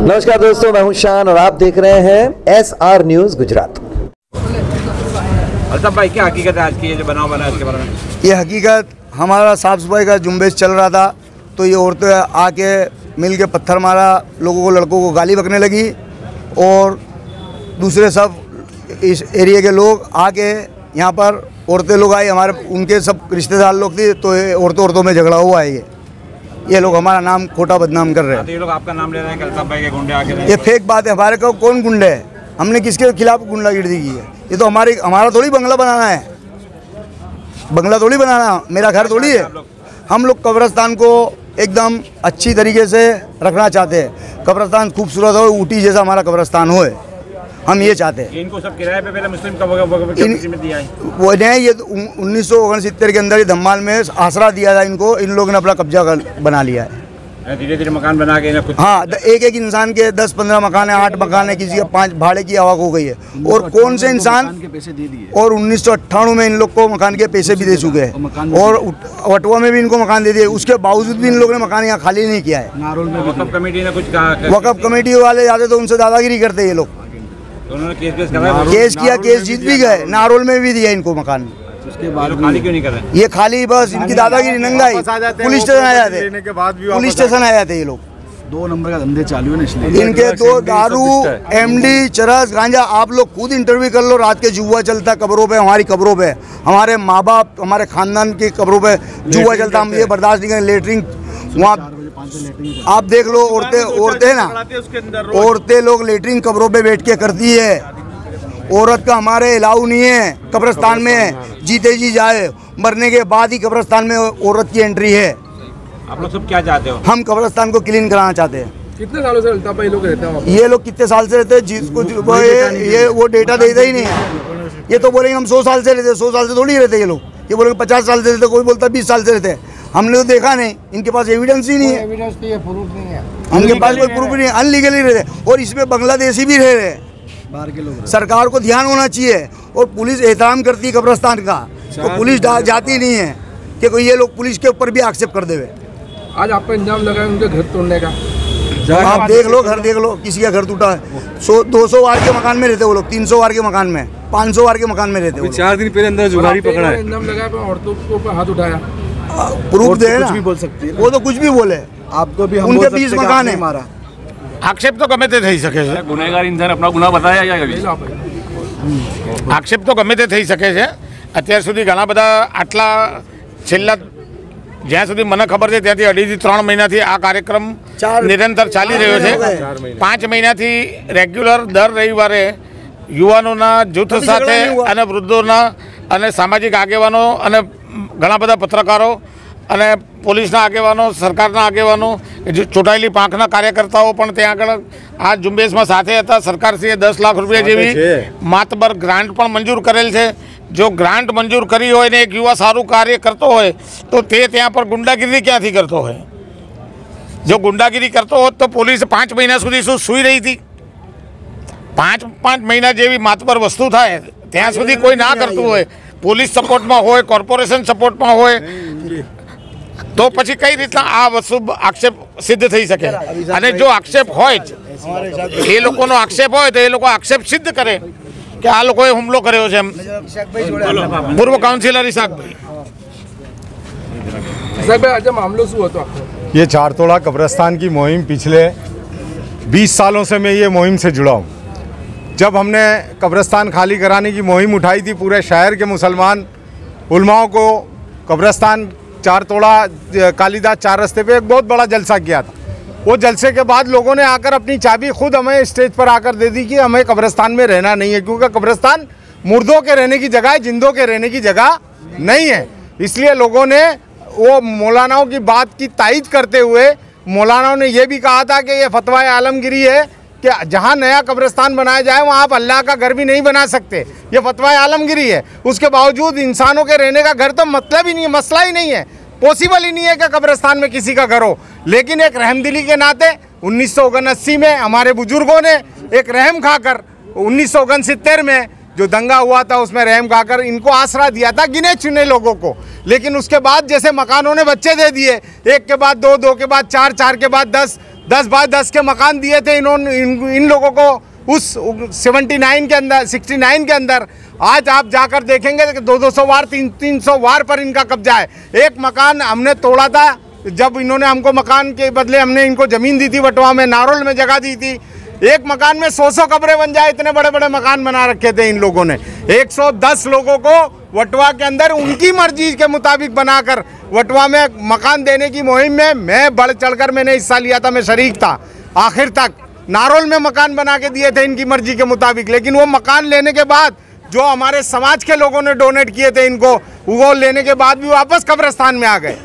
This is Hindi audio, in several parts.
नमस्कार दोस्तों, मैं हूं शान और आप देख रहे हैं SR न्यूज गुजरात। अल्ताफ भाई, क्या हकीकत है आज की ये जो बनाव बना है इसके बारे में? ये हकीकत, हमारा साफ सफाई का जुम्बेश चल रहा था तो ये औरतें आके मिल के पत्थर मारा, लोगों को, लड़कों को गाली बकने लगी और दूसरे सब इस एरिया के लोग आके यहाँ पर औरतें लोग आई, हमारे उनके सब रिश्तेदार लोग थे, तो ये औरतों में झगड़ा हुआ है। ये लोग हमारा नाम खोटा बदनाम कर रहे हैं। तो ये लोग आपका नाम ले रहे हैं कि अल्ताफ भाई के गुंडे आके। ये फेक बात है। हमारे को कौन गुंडे है? हमने किसके खिलाफ गुंडागिर्दी की है? ये तो हमारा थोड़ी बंगला बनाना है, बंगला थोड़ी बनाना, मेरा घर थोड़ी है। हम लोग कब्रिस्तान को एकदम अच्छी तरीके से रखना चाहते हैं। कब्रिस्तान खूबसूरत हो, ऊटी जैसा हमारा कब्रिस्तान हो, हम ये चाहते हैं। इनको सब किराए पे पहले मुस्लिम का में दिया है। वो नहीं, ये 1969 के अंदर ही धम्माल में आसरा दिया था इनको, इन लोगों ने अपना कब्जा बना लिया है। धीरे धीरे मकान बना के कुछ। हाँ, एक इंसान के 10-15 मकान है, 8 मकान है, किसी का 5 भाड़े की आवक हो गई है। और कौन से इंसान के पैसे दे दिए? और 1998 में इन लोग को मकान के पैसे भी दे चुके हैं और वटवा में भी इनको मकान दे दिए। उसके बावजूद भी इन लोगों ने मकान यहाँ खाली नहीं किया है। वक्फ कमेटी ने कुछ कहा? वक्फ कमेटी वाले जाते तो उनसे दादागिरी करते ये लोग। तो उन्होंने केस किया, केस जीत भी गए। नारोल में भी दिया इनको मकान। उसके बाद खाली क्यों नहीं कर रहे? ये खाली बस इनकी दादागिरी नंगाई। पुलिस स्टेशन आ जाते, पुलिस स्टेशन आ जाते ये लोग। 2 नंबर का धंधे चालू है ना, इसलिए इनके 2 दारू, MD, चरस, गांजा। आप लोग खुद इंटरव्यू कर लो, रात के जुआ चलता है कब्रों पे, हमारी कब्रों पे, हमारे माँ बाप, हमारे खानदान की कब्रों पे जुआ चलता। हम ये बर्दाश्त नहीं करें। लेटरिन वहाँ आप देख लो, औरतें ना, औरतें लोग लेटरिन कब्रों पे बैठ के करती है। औरत का हमारे अलाउ नहीं है कब्रिस्तान में। जीते जी जाए, मरने के बाद ही कब्रिस्तान में औरत की एंट्री है। आप लोग सब क्या चाहते हो? हम कब्रिस्तान को क्लीन कराना चाहते हैं। कितने सालों से अल्ताफ भाई लोग रहते हैं? ये लोग कितने साल से रहते हैं? जिसको वो डेटा देता ही नहीं है। ये तो बोलेंगे हम 100 साल से रहते हैं। 100 साल से थोड़ी रहते ये लोग। ये बोलेंगे 50 साल से रहते, कोई बोलता 20 साल से रहते हैं। हमने तो देखा नहीं, इनके पास एविडेंस ही नहीं है। प्रूफ नहीं है इनके पास कोई प्रूफ नहीं है। अनलीगली रहते और इसमें बांग्लादेशी भी रह रहे हैं। बाहर के लोग। सरकार को ध्यान होना चाहिए और पुलिस एहतराम करती है कब्रिस्तान का, तो पुलिस जाती नहीं है कि कोई ये लोग पुलिस के ऊपर भी आक्षेप कर देवे। आज आपका इंजाम लगा है उनके घर तोड़ने का। आप देख लो, घर देख लो, किसी का घर टूटा है। 200 वार के मकान में रहते वो लोग, 300 वार के मकान में, 500 वार के मकान में रहते। 4 दिन पहले अंदर जुगाड़ी पकड़ा है, इंजाम लगा है, औरतों के ऊपर हाथ उठाया। प्रूफ दे ना, कुछ भी बोल सकती है। वो तो कुछ भी बोले। आपको भी उनके 20 मकान है। मारा आक्षेप तो गमे ते થઈ શકે છે। ગુનેગાર ઇન્સાન अपना गुना बताया આક્ષેપ તો ગમે તે થઈ શકે છે। અત્યાર સુધી ઘણા બધા આટલા છેલ્લા જ્યાં સુધી મને ખબર છે ત્યાંથી 2.5 થી 3 મહિનાથી આ કાર્યક્રમ નિરંતર ચાલી રહ્યો છે। 5 મહિનાથી રેગ્યુલર દર રવિવારે યુવાનોના જૂથ સાથે અને વૃદ્ધોના અને સામાજિક આગેવાનો અને ઘણા બધા પત્રકારો અને પોલીસના આગેવાનો, સરકારના આગેવાનો, ચૂંટાયેલી પાંખના કાર્યકર્તાઓ પણ ત્યાં આગળ આ ઝુંબેશમાં સાથે હતા। સરકારશ્રીએ 10 લાખ રૂપિયા જેવી માતબર ગ્રાન્ટ પણ મંજૂર કરેલ છે। જો ગ્રાન્ટ મંજૂર કરી હોય ને એક યુવા સારું કાર્ય કરતો હોય તો તે ત્યાં પર ગુંડાગીરી ક્યાંથી કરતો હોય? જો ગુંડાગીરી કરતો હોત તો પોલીસ 5 મહિના સુધી શું સૂઈ રહી હતી? 5 મહિના જેવી માતબર વસ્તુ થાય ત્યાં સુધી કોઈ ના કરતું હોય, પોલીસ સપોર્ટમાં હોય, કોર્પોરેશન સપોર્ટમાં હોય, तो પછી કઈ રીતના આ વસ્તુ આક્ષેપ સિદ્ધ થઈ શકે? અને જો આક્ષેપ હોય જ, એ લોકોનો આક્ષેપ હોય તો એ લોકો આક્ષેપ સિદ્ધ કરે કે આ લોકોએ હુમલો કર્યો છે। પૂર્વ કાઉન્સિલર ઇસાકભાઈ। आज मामलो શું હતો? ये चारतोड़ा कब्रिस्तान की मुहिम पिछले 20 सालों से मैं ये मुहिम से जुड़ा हूँ। जब हमने कब्रिस्तान खाली कराने की मुहिम उठाई थी, पूरे शहर के मुसलमान उलमाओं को कब्रिस्तान चारतोड़ा कालीदास 4 रस्ते पे एक बहुत बड़ा जलसा किया था। वो जलसे के बाद लोगों ने आकर अपनी चाबी खुद हमें स्टेज पर आकर दे दी कि हमें कब्रिस्तान में रहना नहीं है, क्योंकि कब्रिस्तान मुर्दों के रहने की जगह है, जिंदों के रहने की जगह नहीं है। इसलिए लोगों ने वो मौलानाओं की बात की तायीद करते हुए मौलानाओं ने ये भी कहा था कि ये फतवा आलमगिरी है कि जहाँ नया कब्रिस्तान बनाया जाए वहाँ आप अल्लाह का घर भी नहीं बना सकते। ये फतवा आलमगिरी है। उसके बावजूद इंसानों के रहने का घर तो मतलब ही नहीं है, मसला ही नहीं है, पॉसिबल ही नहीं है कि कब्रिस्तान में किसी का घर हो। लेकिन एक रहमदिली के नाते 1979 में हमारे बुजुर्गों ने एक रहम खाकर 1969 में जो दंगा हुआ था उसमें रहम खाकर इनको आसरा दिया था, गिने चुने लोगों को। लेकिन उसके बाद जैसे मकानों ने बच्चे दे दिए, 1 के बाद 2, 2 के बाद 4, 4 के बाद 10, 10 बाय 10 के मकान दिए थे इन्होंने इन लोगों को उस 69 के अंदर। आज आप जाकर देखेंगे कि 200 वार 300 वार पर इनका कब्जा है। एक मकान हमने तोड़ा था जब इन्होंने हमको मकान के बदले हमने इनको ज़मीन दी थी वटवा में, नारोल में जगह दी थी। एक मकान में 100 कब्रें बन जाए, इतने बड़े बड़े मकान बना रखे थे इन लोगों ने। 110 लोगों को वटवा के अंदर उनकी मर्जी के मुताबिक बनाकर वटवा में मकान देने की मुहिम में मैं बढ़ चढ़कर मैंने हिस्सा लिया था, मैं शरीक था। आखिर तक नारोल में मकान बना के दिए थे इनकी मर्जी के मुताबिक, लेकिन वो मकान लेने के बाद जो हमारे समाज के लोगों ने डोनेट किए थे इनको, वो लेने के बाद भी वापस कब्रिस्तान में आ गए।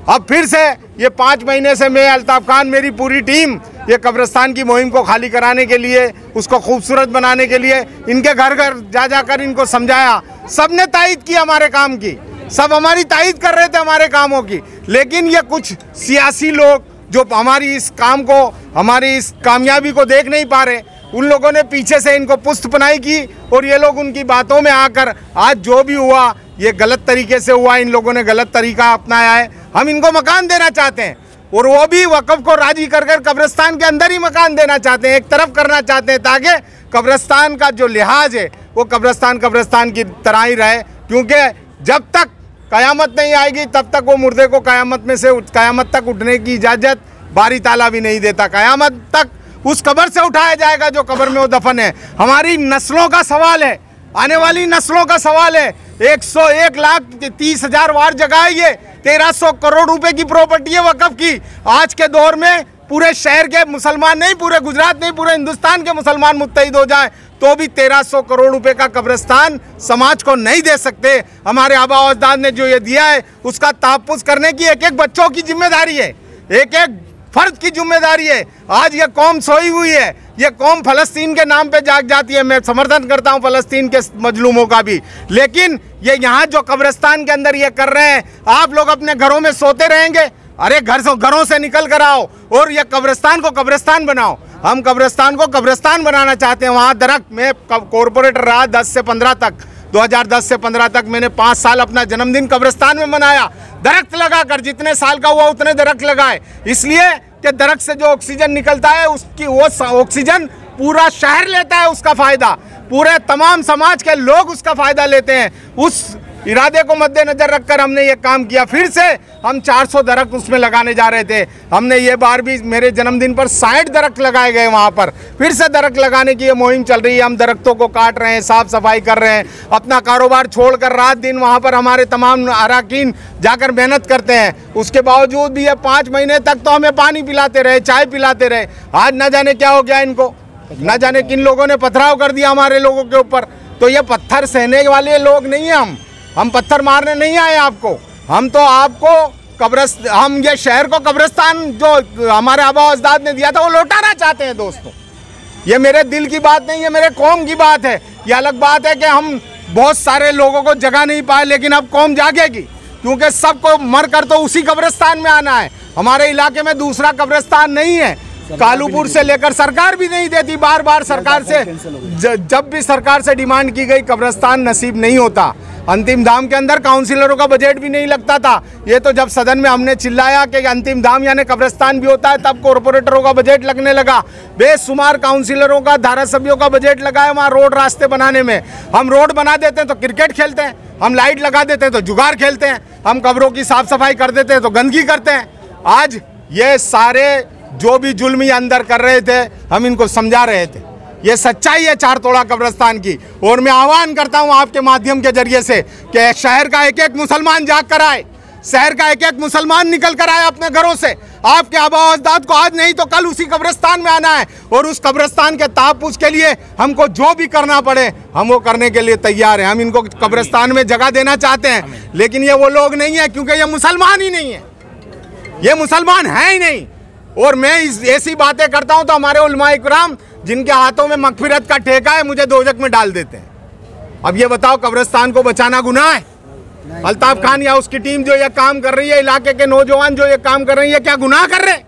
अब फिर से ये 5 महीने से मैं, अल्ताफ खान, मेरी पूरी टीम ये कब्रिस्तान की मुहिम को खाली कराने के लिए, उसको खूबसूरत बनाने के लिए इनके घर घर जा जाकर इनको समझाया। सब ने तायद की हमारे काम की, सब हमारी तायद कर रहे थे हमारे कामों की, लेकिन ये कुछ सियासी लोग जो हमारी इस काम को, हमारी इस कामयाबी को देख नहीं पा रहे, उन लोगों ने पीछे से इनको पुष्ट पनाही की और ये लोग उनकी बातों में आकर आज जो भी हुआ ये गलत तरीके से हुआ। इन लोगों ने गलत तरीका अपनाया है। हम इनको मकान देना चाहते हैं और वो भी वक़्फ़ को राजी कर कब्रिस्तान के अंदर ही मकान देना चाहते हैं, एक तरफ करना चाहते हैं, ताकि कब्रिस्तान का जो लिहाज है वो कब्रिस्तान की तरह ही रहे। क्योंकि जब तक क़यामत नहीं आएगी तब तक वो मुर्दे को क़यामत तक उठने की इजाज़त बारी ताला भी नहीं देता। क़यामत तक उस कब्र से उठाया जाएगा जो कब्र में वो दफन है। हमारी नस्लों का सवाल है, आने वाली नस्लों का सवाल है। 101,30,000 वार जगह है ये, 1300 करोड़ रुपए की प्रॉपर्टी है वक़्फ़ की। आज के दौर में पूरे शहर के मुसलमान नहीं, पूरे गुजरात नहीं, पूरे हिंदुस्तान के मुसलमान मुत्तहिद हो जाएं तो भी 1300 करोड़ रुपए का कब्रिस्तान समाज को नहीं दे सकते। हमारे आबा और अजदाद ने जो ये दिया है उसका तहफ़्फ़ुज़ करने की एक एक बच्चों की जिम्मेदारी है, एक एक फर्द की जिम्मेदारी है। आज ये कौम सोई हुई है, ये कौम फ़लस्तीन के नाम पे जाग जाती है। मैं समर्थन करता हूँ फ़लस्तीन के मजलूमों का भी, लेकिन ये यहाँ जो कब्रिस्तान के अंदर ये कर रहे हैं, आप लोग अपने घरों में सोते रहेंगे। अरे घरों से निकल कर आओ और ये कब्रिस्तान को कब्रिस्तान बनाओ। हम कब्रिस्तान को कब्रिस्तान बनाना चाहते हैं। वहाँ दरख्त, मैं कॉरपोरेटर रहा 10 से 15 तक, 2010 से 15 तक मैंने 5 साल अपना जन्मदिन कब्रिस्तान में मनाया। दरख्त लगाकर, जितने साल का हुआ उतने दरख्त लगाए, इसलिए कि दरख्त से जो ऑक्सीजन निकलता है उसकी वो ऑक्सीजन पूरा शहर लेता है, उसका फ़ायदा पूरे तमाम समाज के लोग उसका फ़ायदा लेते हैं। उस इरादे को मद्देनज़र रखकर हमने ये काम किया। फिर से हम 400 दरख्त उसमें लगाने जा रहे थे। हमने ये बार भी मेरे जन्मदिन पर 60 दरख्त लगाए गए वहाँ पर। फिर से दरख्त लगाने की ये मुहिम चल रही है। हम दरख्तों को काट रहे हैं, साफ़ सफाई कर रहे हैं, अपना कारोबार छोड़कर रात दिन वहाँ पर हमारे तमाम अराकीन जाकर मेहनत करते हैं। उसके बावजूद भी ये 5 महीने तक तो हमें पानी पिलाते रहे, चाय पिलाते रहे। आज न जाने क्या हो गया इनको, न जाने किन लोगों ने पथराव कर दिया हमारे लोगों के ऊपर। तो ये पत्थर सहने वाले लोग नहीं हैं हम पत्थर मारने नहीं आए आपको। हम तो आपको हम ये शहर को कब्रिस्तान जो हमारे आबा अजदाद ने दिया था वो लौटाना चाहते हैं। दोस्तों, ये मेरे दिल की बात नहीं है, मेरे कौम की बात है। ये अलग बात है कि हम बहुत सारे लोगों को जगह नहीं पाए, लेकिन अब कौम जागेगी, क्योंकि सबको मर कर तो उसी कब्रिस्तान में आना है। हमारे इलाके में दूसरा कब्रिस्तान नहीं है। कालूपुर से लेकर सरकार भी नहीं देती, बार बार सरकार से जब भी सरकार से डिमांड की गई कब्रिस्तान नसीब नहीं होता। अंतिम धाम के अंदर काउंसिलरों का बजट भी नहीं लगता था। ये तो जब सदन में हमने चिल्लाया कि अंतिम धाम यानी कब्रिस्तान भी होता है, तब कॉरपोरेटरों का बजट लगने लगा। बेशुमार काउंसिलरों का, धारासभ्यों का बजट लगा है वहाँ रोड रास्ते बनाने में। हम रोड बना देते हैं तो क्रिकेट खेलते हैं, हम लाइट लगा देते हैं तो जुगार खेलते हैं, हम कब्रों की साफ सफाई कर देते हैं तो गंदगी करते हैं। आज ये सारे जो भी जुल्म ये अंदर कर रहे थे, हम इनको समझा रहे थे। ये सच्चाई है चार तोड़ा कब्रिस्तान की। और मैं आह्वान करता हूं आपके माध्यम के जरिए से कि शहर का एक एक मुसलमान जाग कर आए, शहर का एक एक मुसलमान निकल कर आए अपने घरों से। आपके आबा अजदाद को आज नहीं तो कल उसी कब्रिस्तान में आना है, और उस कब्रिस्तान के तहफ़्फ़ुज़ के लिए हमको जो भी करना पड़े हम वो करने के लिए तैयार हैं। हम इनको कब्रिस्तान में जगह देना चाहते हैं, लेकिन ये वो लोग नहीं है, क्योंकि ये मुसलमान ही नहीं है, ये मुसलमान है ही नहीं। और मैं ऐसी बातें करता हूं तो हमारे उलमा इकराम जिनके हाथों में मगफिरत का ठेका है मुझे दोजख में डाल देते हैं। अब ये बताओ, कब्रिस्तान को बचाना गुनाह है? अल्ताफ खान या उसकी टीम जो ये काम कर रही है, इलाके के नौजवान जो ये काम कर रहे हैं, ये क्या गुनाह कर रहे हैं?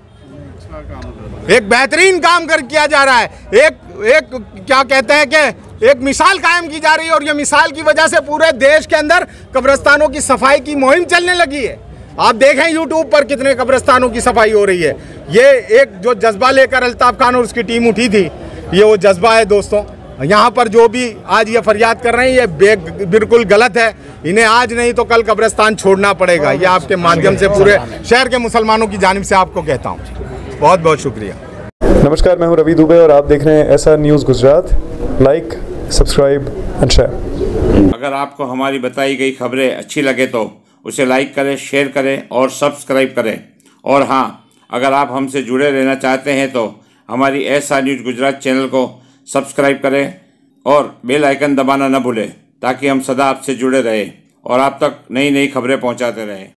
एक बेहतरीन काम किया जा रहा है। एक क्या कहते हैं कि एक मिसाल कायम की जा रही है, और ये मिसाल की वजह से पूरे देश के अंदर कब्रिस्तानों की सफाई की मुहिम चलने लगी है। आप देखें यूट्यूब पर कितने कब्रिस्तानों की सफाई हो रही है। ये एक जो जज्बा लेकर अल्ताफ खान और उसकी टीम उठी थी, ये वो जज्बा है दोस्तों। यहाँ पर जो भी आज ये फरियाद कर रहे हैं ये बिल्कुल गलत है। इन्हें आज नहीं तो कल कब्रिस्तान छोड़ना पड़ेगा। ये आपके माध्यम से पूरे शहर के मुसलमानों की जानिब से आपको कहता हूँ। बहुत बहुत शुक्रिया। नमस्कार, मैं हूँ रवि दुबे और आप देख रहे हैं SR news Gujarat. Like, subscribe and share. अगर आपको हमारी बताई गई खबरें अच्छी लगे तो उसे लाइक करें, शेयर करें और सब्सक्राइब करें। और हाँ, अगर आप हमसे जुड़े रहना चाहते हैं तो हमारी SR न्यूज़ गुजरात चैनल को सब्सक्राइब करें और बेल आइकन दबाना न भूलें ताकि हम सदा आपसे जुड़े रहें और आप तक नई नई खबरें पहुंचाते रहें।